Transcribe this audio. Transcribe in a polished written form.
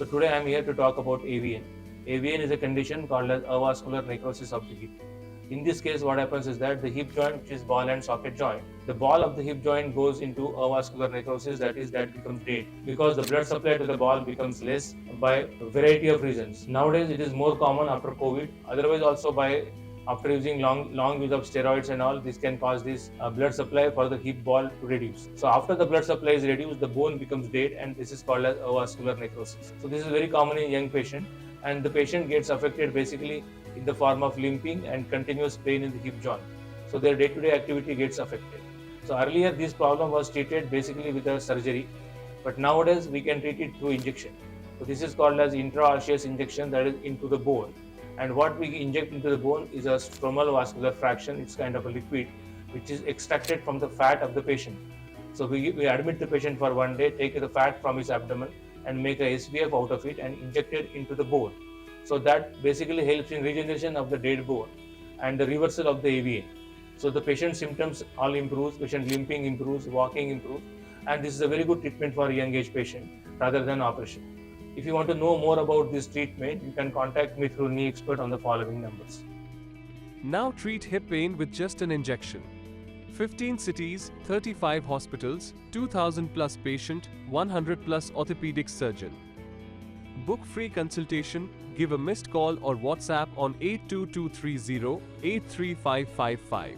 So today I am here to talk about AVN. AVN is a condition called as avascular necrosis of the hip. In this case, what happens is that the hip joint, which is ball and socket joint, the ball of the hip joint goes into avascular necrosis, that is, that becomes dead because the blood supply to the ball becomes less by a variety of reasons. Nowadays, it is more common after COVID, otherwise also by after using long use of steroids and all, this can cause this blood supply for the hip ball to reduce. So after the blood supply is reduced, the bone becomes dead, and this is called as avascular necrosis. So this is very common in young patient, and the patient gets affected basically in the form of limping and continuous pain in the hip joint. So their day-to-day activity gets affected. So earlier this problem was treated basically with a surgery, but nowadays we can treat it through injection. So this is called as intraosseous injection, that is into the bone. And what we inject into the bone is a stromal vascular fraction. It's kind of a liquid which is extracted from the fat of the patient. So we admit the patient for 1 day, take the fat from his abdomen and make a SBF out of it and inject it into the bone. So that basically helps in regeneration of the dead bone and the reversal of the AVN. So the patient symptoms all improves, patient limping improves, walking improves, and this is a very good treatment for a young age patient rather than operation. If you want to know more about this treatment, you can contact me through Knee Xpert on the following numbers. Now treat hip pain with just an injection. 15 cities, 35 hospitals, 2000 plus patient, 100 plus orthopedic surgeon. Book free consultation, give a missed call or WhatsApp on 82230 83555.